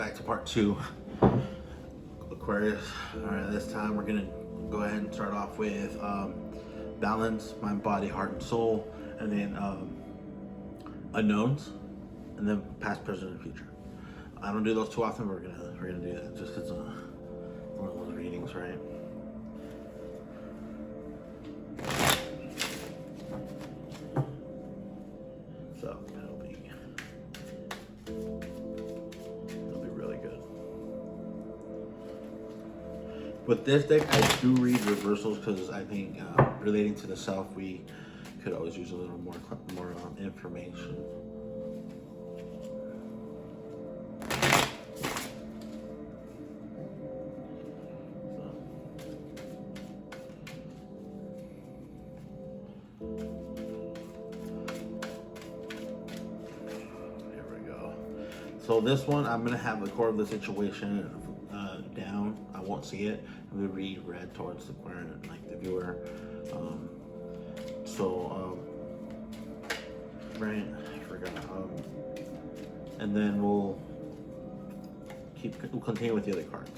back to part 2, Aquarius. Alright, this time we're going to go ahead and start off with balance, mind, body, heart, and soul, and then unknowns, and then past, present, and future. I don't do those too often, but we're gonna do that just because one of those readings, right? So it'll be really good. With this deck, I do read reversals because I think relating to the self, we could always use a little more information. So this one, I'm gonna have the core of the situation down. I won't see it. I'm gonna read red towards the current, like the viewer. Right, I forgot. And then we'll continue with the other cards.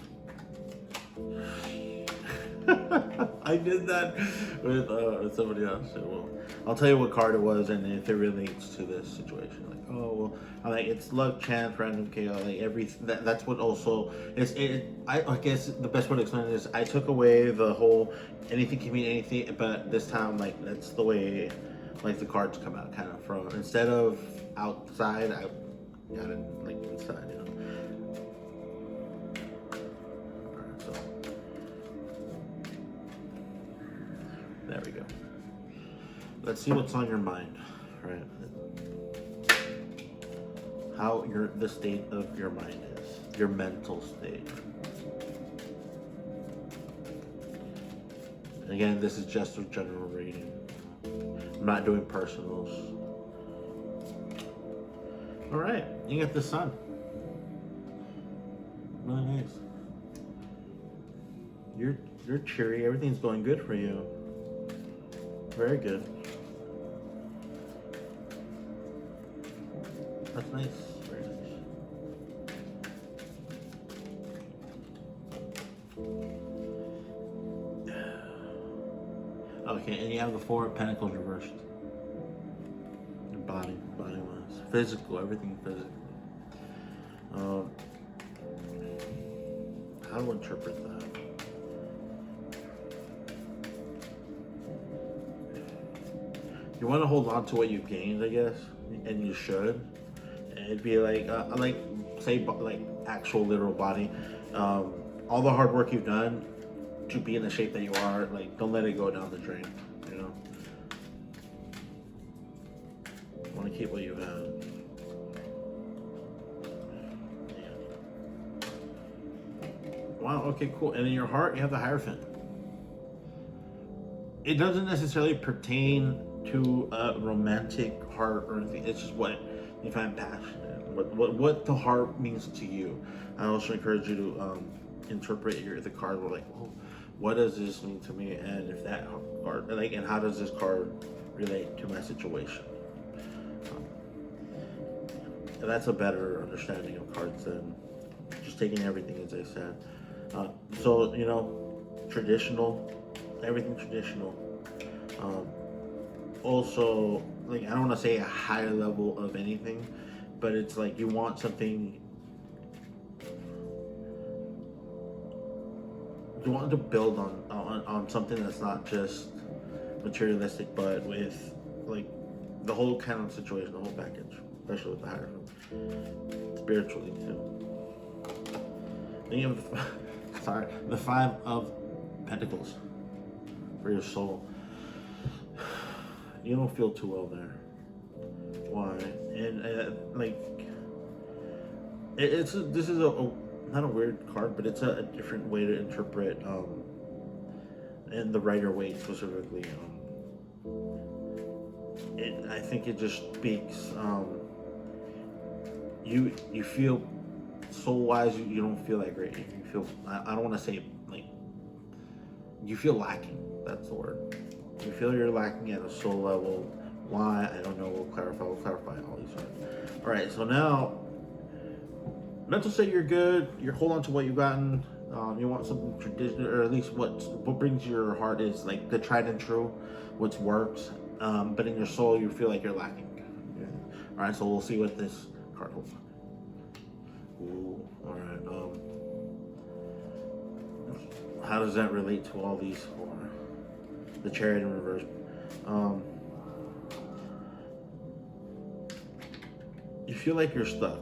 I did that with somebody else. So I'll tell you what card it was and if it relates to this situation. Like, oh well, I'm like, it's luck, chance, random, chaos, like that's what also is it. I guess the best way to explain it is I took away the whole anything can mean anything, but this time like that's the way like the cards come out, kind of from instead of outside, I got it like inside, you know. There we go. Let's see what's on your mind, right? How the state of your mind is, your mental state. Again, this is just a general reading. I'm not doing personals. All right, you got the sun. Really nice. You're cheery. Everything's going good for you. Very good. That's nice. Very nice. Okay, and you have the Four of Pentacles reversed. Your body-wise, physical, everything physical. How to interpret that? You want to hold on to what you've gained, I guess, and you should. And it'd be like say like actual literal body. All the hard work you've done to be in the shape that you are, like don't let it go down the drain. You know. You want to keep what you have. Wow. Okay. Cool. And in your heart, you have the Hierophant. It doesn't necessarily pertain to a romantic heart or anything. It's just what you find passionate, what the heart means to you. I also encourage you to interpret the card. We're like, oh, what does this mean to me? And if that card, like, and how does this card relate to my situation? And that's a better understanding of cards than just taking everything as I said. So you know, traditional, everything traditional. Also, like, I don't want to say a higher level of anything, but it's like you want something, you want to build on something that's not just materialistic, but with like the whole kind of situation, the whole package, especially with the Hierophant, spiritually too. Then you have the Five of Pentacles for your soul. You don't feel too well there. Why? And like, this is not a weird card, but it's a different way to interpret. And the writer Waite specifically. I think it just speaks. You feel soul wise, you don't feel that great. You feel. I don't want to say like. You feel lacking. That's the word. You feel you're lacking at a soul level. Why? I don't know. We'll clarify all these things. All right, so now not to say you're good. You hold on to what you've gotten. You want something traditional, or at least what brings your heart is like the tried and true, what works. But in your soul, you feel like you're lacking. Yeah. All right, so we'll see what this card holds. Ooh, all right. How does that relate to all these four? The Chariot in reverse. You feel like you're stuck.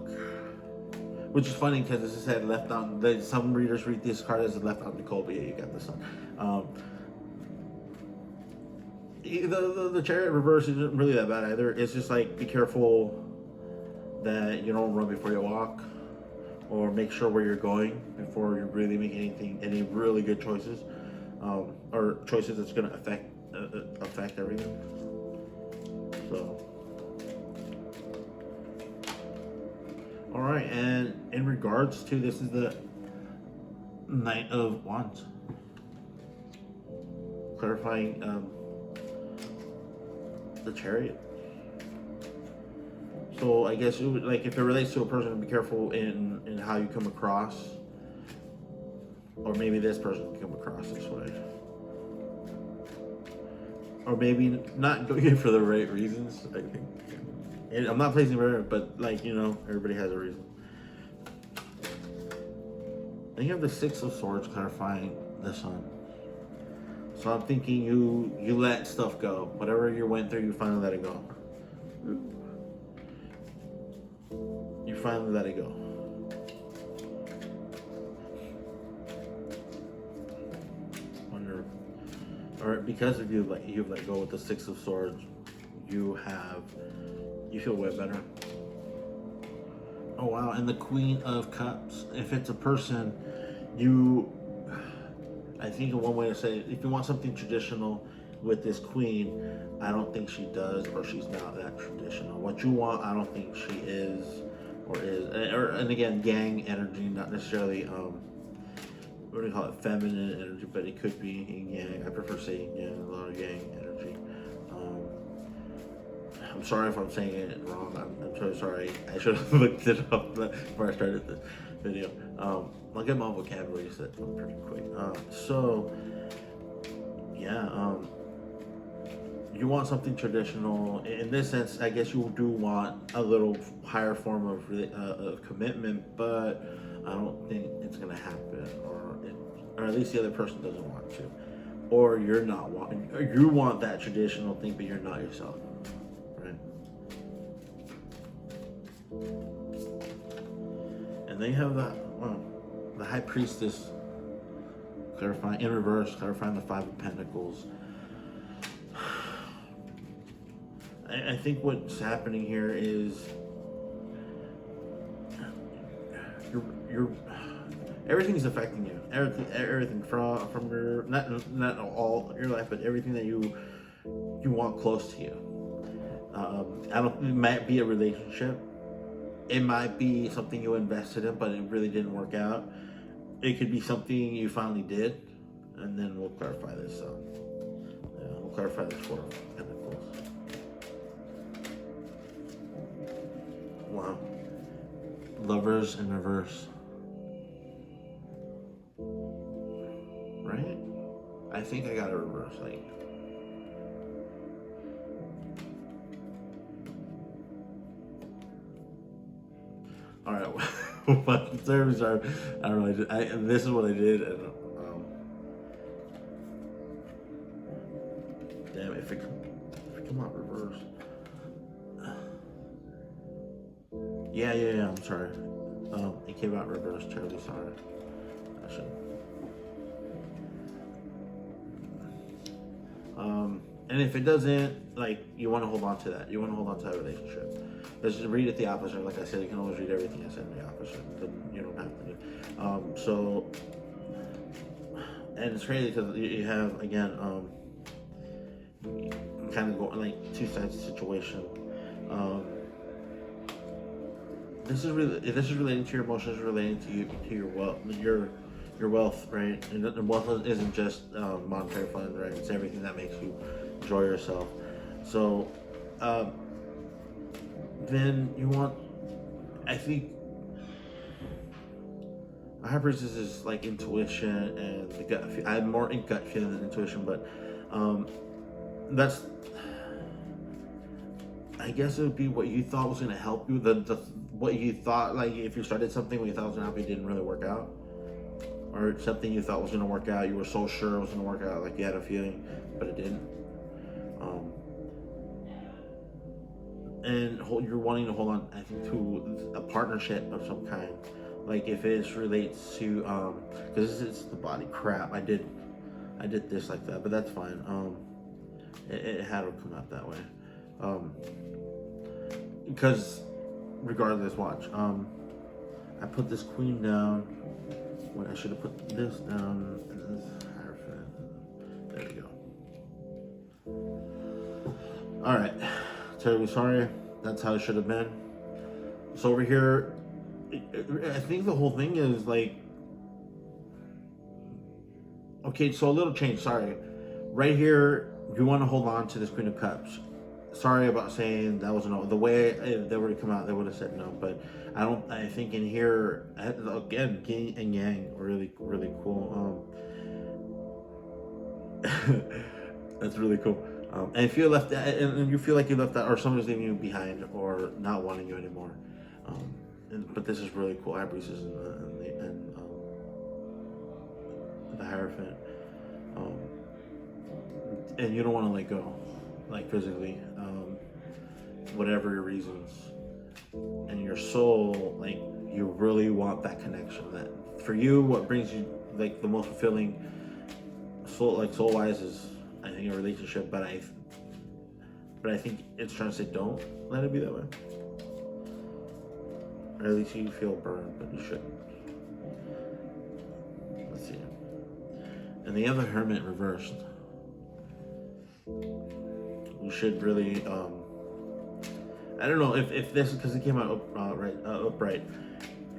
Which is funny because this is said left out. Some readers read this card as left out Nicole, but yeah, you got this one. The Chariot reverse isn't really that bad either. It's just like be careful that you don't run before you walk, or make sure where you're going before you really make any really good choices, or choices that's going to affect everything. So. All right, and in regards to this is the Knight of Wands, clarifying the Chariot. So I guess it would, like, if it relates to a person, be careful in how you come across, or maybe this person can come across this way, or maybe not going for the right reasons. I think. And I'm not placing rare, but like, you know, everybody has a reason. Then you have the Six of Swords clarifying the Sun. So I'm thinking you let stuff go. Whatever you went through, you finally let it go. You finally let it go. Wonder, or because of you've let go with the Six of Swords, you feel way better. Oh wow, and the Queen of Cups. If it's a person, I think one way to say it, if you want something traditional with this Queen, I don't think she does, or she's not that traditional. What you want, I don't think she is, and again, Yang energy, not necessarily, what do you call it, feminine energy, but it could be yin Yang. I prefer saying Yang, a lot of Yang energy. I'm sorry if I'm saying it wrong. I'm so sorry. I should have looked it up before I started this video. I'll get my vocabulary set pretty quick. You want something traditional. In this sense, I guess you do want a little higher form of commitment, but I don't think it's gonna happen, or at least the other person doesn't want to, or you're not wanting. Or you want that traditional thing, but you're not yourself. And then you have the High Priestess clarifying in reverse, clarifying the Five of Pentacles. I think what's happening here is you're everything's affecting you. Everything from your not all your life, but everything that you want close to you. It might be a relationship. It might be something you invested in, but it really didn't work out. It could be something you finally did, and then we'll clarify this. We'll clarify this for Pentacles. Wow. Lovers in reverse. Right? I think I got a reverse, like. All right, my terms are, I don't know, this is what I did, and damn, if it come out reverse. Yeah, I'm sorry. It came out reverse, terribly sorry. I should. And if it doesn't, like, you want to hold on to that. You want to hold on to that relationship. Let's just read it the opposite. Like I said, you can always read everything I said in the opposite. You don't have to do. And it's crazy because you have, again, kind of going like two sides of the situation. This is relating to your emotions, relating to your wealth, your wealth, right? And the wealth isn't just monetary fund, right? It's everything that makes you enjoy yourself. So then you want, I think, High Priestess is like intuition and the gut. I have more in gut feeling than intuition, but that's. I guess it would be what you thought was going to help you. The what you thought, like if you started something what you thought was going to help you didn't really work out, or something you thought was going to work out. You were so sure it was going to work out, like you had a feeling, but it didn't. And you're wanting to hold on, I think, to a partnership of some kind. Like if it relates to, because it's the body crap. I did this like that, but that's fine. It had to come out that way. Because regardless, watch. I put this queen down when I should have put this down. And this hierophant. There we go. All right. Terribly sorry. That's how it should have been. So over here, I think the whole thing is like, okay, so a little change. Sorry, right here, you want to hold on to this Queen of Cups. Sorry about saying that wasn't the way they were to come out. They would have said no, but I don't. I think in here again, Yin and Yang, really, really cool. That's really cool. And if you left, and you feel like you left out, or someone's leaving you behind, or not wanting you anymore. But this is really cool. High Priestess and the Hierophant. And you don't want to let go, like physically, whatever your reasons. And your soul, like you really want that connection. That for you, what brings you like the most fulfilling soul wise is, I think, a relationship, but I think it's trying to say don't let it be that way. Or at least you feel burned, but you shouldn't. Let's see. And the other Hermit reversed. You should really, I don't know if this is because it came out upright.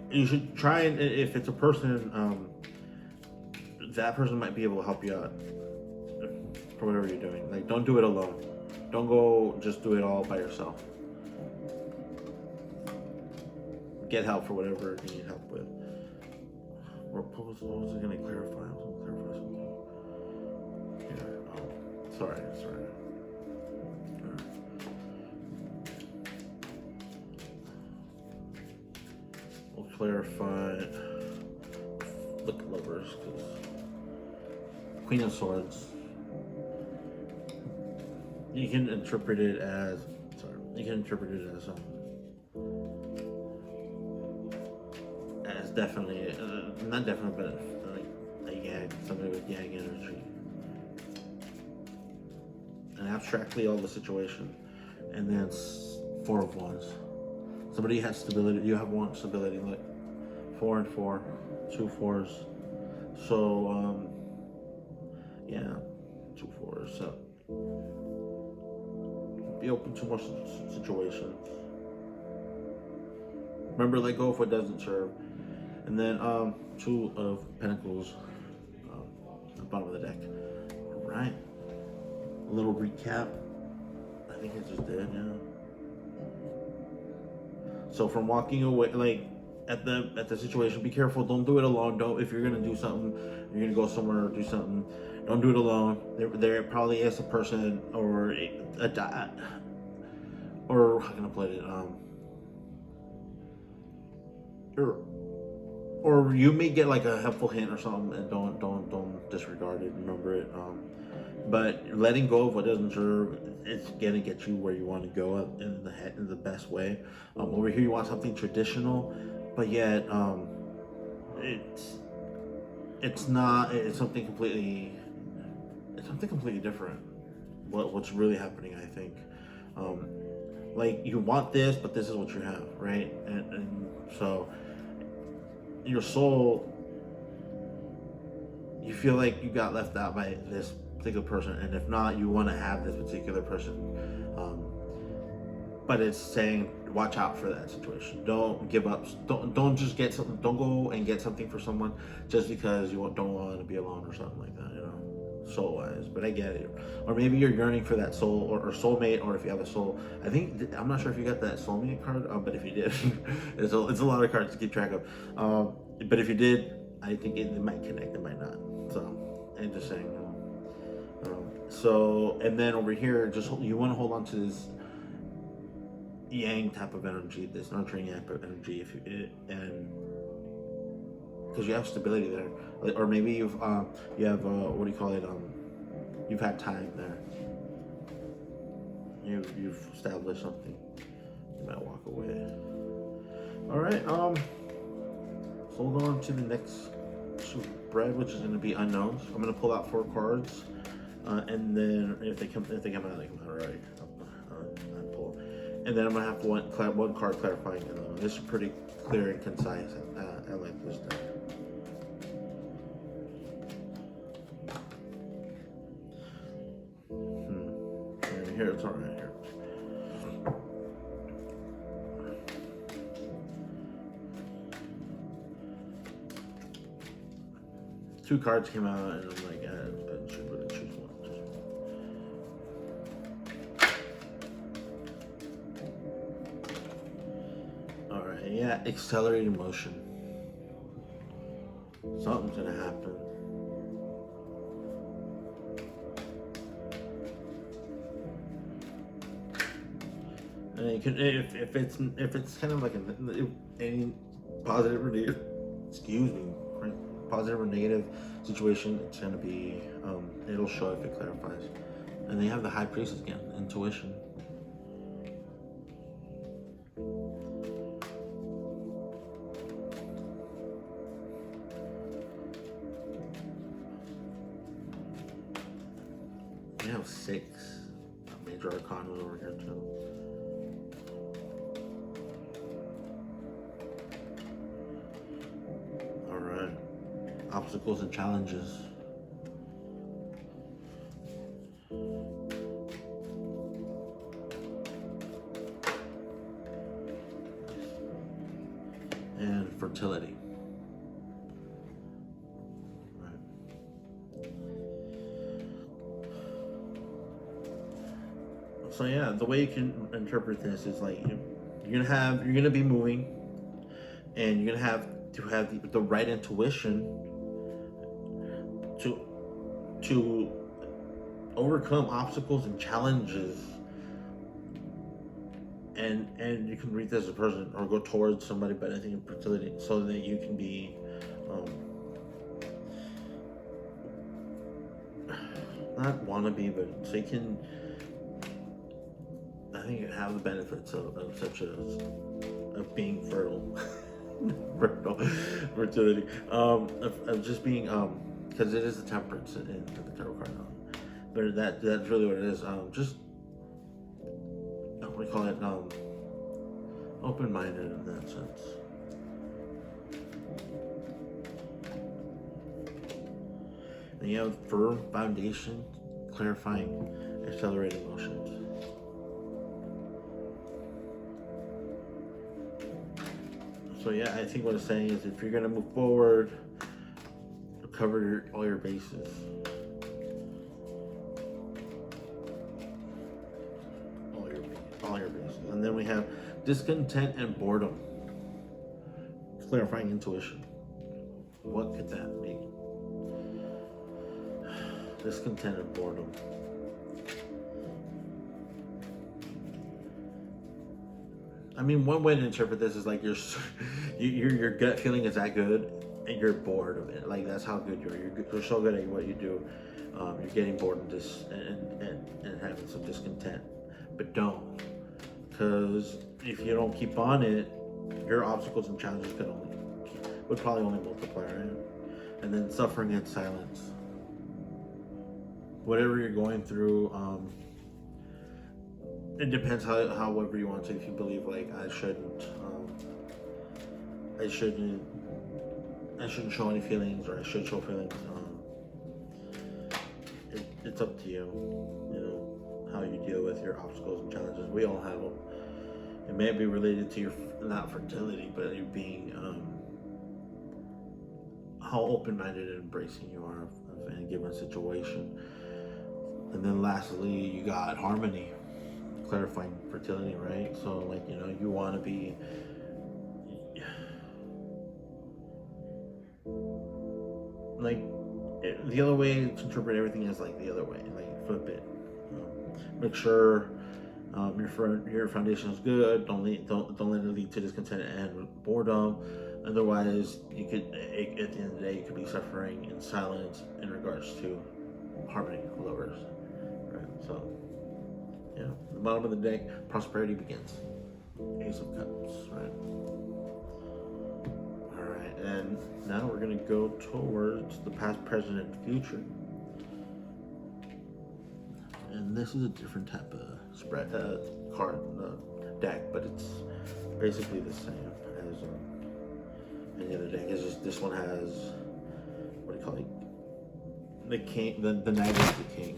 You should try and, if it's a person, that person might be able to help you out for whatever you're doing. Like, don't do it alone. Don't go just do it all by yourself. Get help for whatever you need help with. What was I going to clarify? I was going to clarify something. Yeah. Oh, sorry. We'll clarify. Look at lovers, because Queen of Swords. You can interpret it as definitely, not definitely, but like a yang, somebody with yang energy. And abstractly all the situation. And then it's Four of Wands. Somebody has stability, you have one stability, like 4 and 4, 2 4s. So, yeah, 2 4s. So, be open to more situations. Remember, let go of what doesn't serve. And then 2 of Pentacles, at the bottom of the deck. All right. A little recap. I think I just did, yeah. So from walking away, like at the situation, be careful. Don't do it alone. Don't, if you're gonna do something, you're gonna go somewhere or do something, don't do it alone. There probably is a person or or how can I put it? Or you may get like a helpful hint or something, and don't disregard it. Remember it. But letting go of what doesn't serve, it's gonna get you where you want to go in the best way. Over here, you want something traditional, but yet it's not. It's something completely different. What's really happening, I think. Like you want this, but this is what you have, right? And so your soul, you feel like you got left out by this particular person, and if not, you want to have this particular person, but it's saying watch out for that situation. Don't give up. Don't just get something. Don't go and get something for someone just because you don't want to be alone or something like that, you know, soul wise. But I get it. Or maybe you're yearning for that soul or soulmate, or if you have a soul, I think, I'm not sure if you got that soulmate card, but if you did, it's a lot of cards to keep track of, but if you did, I think it might connect, it might not. So, and just saying. So, and then over here, just you want to hold on to this yang type of energy, this nurturing type of energy, and because you have stability there, or maybe you have what do you call it? You've had time there. You've established something. You might walk away. All right. Hold on to the next spread, which is going to be unknowns. I'm going to pull out 4 cards, and then if they come out, they come out right. I pull, and then I'm going to have one card clarifying. This is pretty clear and concise. I like this deck. Here, it's all right here. Two cards came out, and I'm like, I should really choose one. All right, yeah, accelerated motion. Something's gonna happen. And you can, if it's kind of like any positive or negative, positive or negative situation, it's gonna be it'll show if it clarifies. And they have the High Priestess again, intuition. We have 6 major arcana over here too. Obstacles and challenges. And fertility. Right. So yeah, the way you can interpret this is like you're gonna be moving, and you're gonna have to have the right intuition to overcome obstacles and challenges, and you can read this as a person or go towards somebody, but I think in fertility, so that you can be not wannabe, but so you can, I think, you have the benefits of such as of being fertile. Fertility, of just being because it is the temperance in the tarot card, but that's really what it is. Just what do you call it? Open-minded in that sense. And you have firm foundation, clarifying, accelerating motions. So yeah, I think what it's saying is if you're gonna move forward, cover all your bases. All your bases. And then we have discontent and boredom. Clarifying intuition. What could that mean? Discontent and boredom. I mean, one way to interpret this is like your gut feeling is that good, and you're bored of it. Like that's how good you are. You're so good at what you do. You're getting bored and having some discontent. But don't, because if you don't keep on it, your obstacles and challenges would probably only multiply, right? And then suffering in silence. Whatever you're going through, it depends however you want to. If you believe like I shouldn't show any feelings, or I should show feelings. It's up to you. You know how you deal with your obstacles and challenges. We all have them. It may be related to your not fertility, but you being how open-minded and embracing you are of any given situation. And then lastly, you got harmony, clarifying fertility, right? So like, you know, you want to be like the other way to interpret everything is like the other way, like flip it. Make sure your foundation is good. Don't let it lead to discontent and boredom. Otherwise, you could at the end of the day you could be suffering in silence in regards to harmony lovers. Right. So yeah, the bottom of the deck, prosperity begins. Ace of Cups. Right. All right, and now we're gonna go towards the past, present, and future. And this is a different type of spread card deck, but it's basically the same as any other deck. It's just this one has, what do you call it? The king, the knight is the king.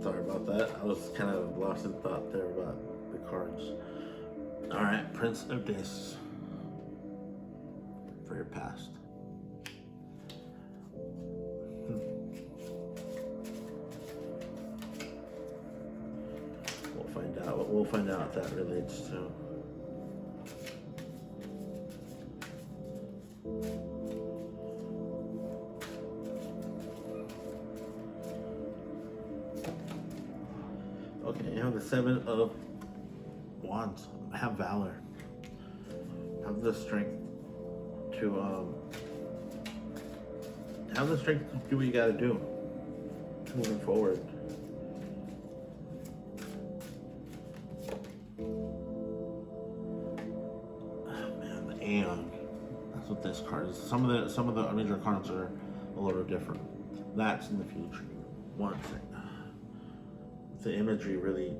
Sorry about that. I was kind of lost in thought there about the cards. Alright, Prince of Discs for your past. We'll find out what that relates to. Okay, you have the Seven of Wands. Have valor. Have the strength to do what you gotta do. Moving forward. Oh man, the Aeon. That's what this card is. Some of the major cards are a little different. That's in the future. One second. The imagery really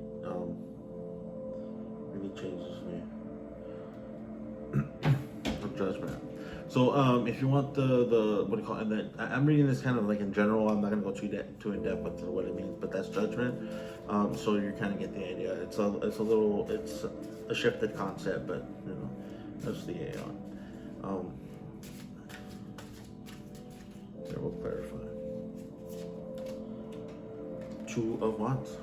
changes me. Of Judgment. So if you want the what do you call it? And then I'm reading this kind of like in general. I'm not gonna go too in depth with what it means, but that's Judgment. So you kind of get the idea. It's a shifted concept, but you know that's the Aeon. There we'll clarify. Two of Wands.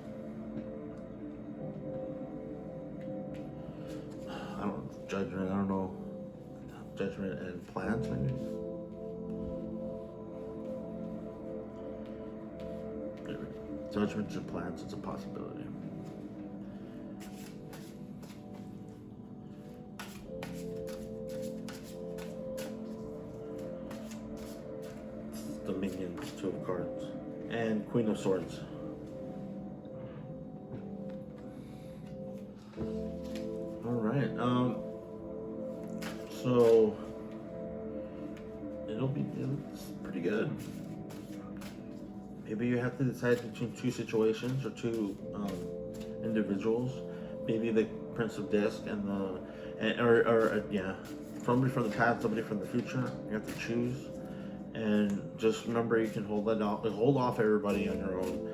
I don't know, Judgment, I don't know. Judgment and plans, maybe? Judgments and plans, it's a possibility. The minions, Two of Cards. And Queen of Swords. Alright, so it's pretty good. Maybe you have to decide between two situations or two individuals. Maybe the Prince of Disc and somebody from the past, somebody from the future. You have to choose, and just remember you can hold off everybody on your own.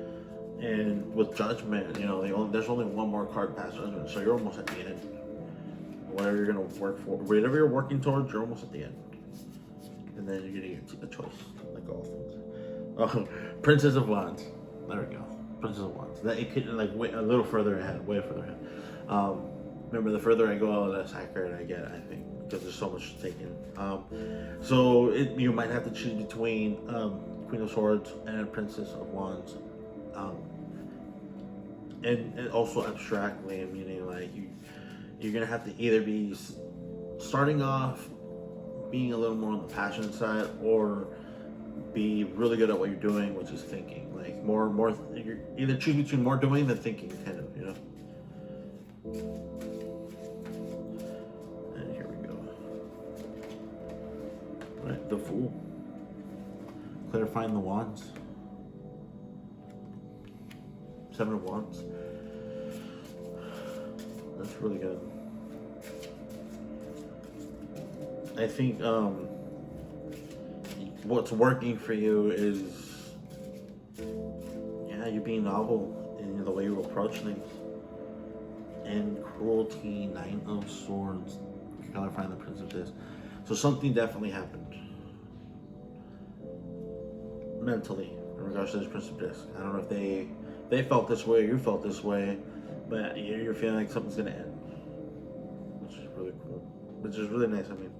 And with Judgment, there's only one more card past Judgment, so you're almost at the end. Whatever you're gonna work for, whatever you're working towards, you're almost at the end. And then you're gonna get a choice, like all things. Oh, Princess of Wands. There we go. Princess of Wands. That it could like way a little further ahead, way further ahead. Remember, the further I go, the less accurate I get, I think, because there's so much taken. So you might have to choose between Queen of Swords and Princess of Wands. And also abstractly, meaning like you're gonna have to either be starting off being a little more on the passionate side, or be really good at what you're doing, which is thinking. Like more. You either choose between more doing than thinking, kind of, And here we go. Right, the Fool. Clarifying the Wands. Seven of Wands. That's really good. I think what's working for you is you being novel, know, the way you approach things. And cruelty, 9 of Swords, clarifying the Prince of this. So something definitely happened mentally in regards to this Prince of Disc. I don't know if they felt this way or you felt this way, but you're feeling like something's gonna end, which is really cool, which is really nice. I mean,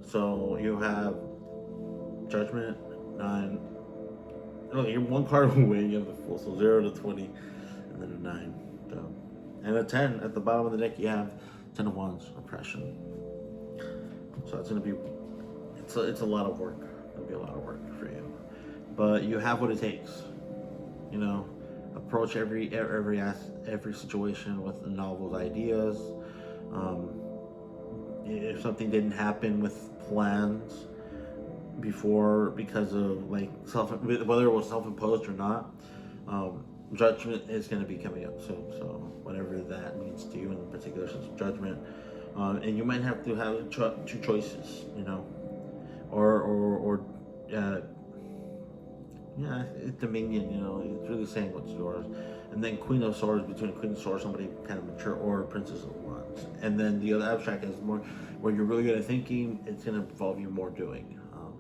so you have Judgment, 9. No, you're one card away. You have the Fool, so 0 to 20, and then a 9. So, and a 10 at the bottom of the deck. You have 10 of Wands, Oppression. So it's gonna be, it's a lot of work. It's gonna be a lot of work for you, but you have what it takes. You know, approach every situation with novel ideas. If something didn't happen with plans before because of like whether it was self-imposed or not, Judgment is going to be coming up soon. So whatever that means to you in particular, Judgment, and you might have to have two choices, you know, or yeah, Dominion, you know, it's really saying what's yours. And then Queen of Swords, between Queen of Swords, somebody kind of mature, or Princess of Wands. And then the other abstract is more where you're really good at thinking, it's going to involve you more doing.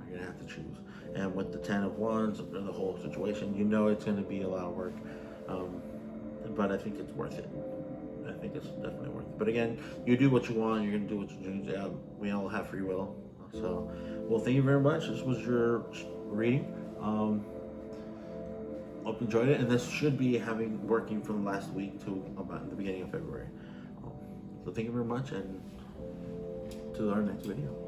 You're going to have to choose. And with the 10 of Wands, the whole situation, you know it's going to be a lot of work. But I think it's worth it. I think it's definitely worth it. But again, you do what you want, you're going to do what you do. Yeah, we all have free will. So, well, thank you very much. This was your reading. Hope you enjoyed it, and this should be working from last week to about the beginning of February. So thank you very much, and to our next video.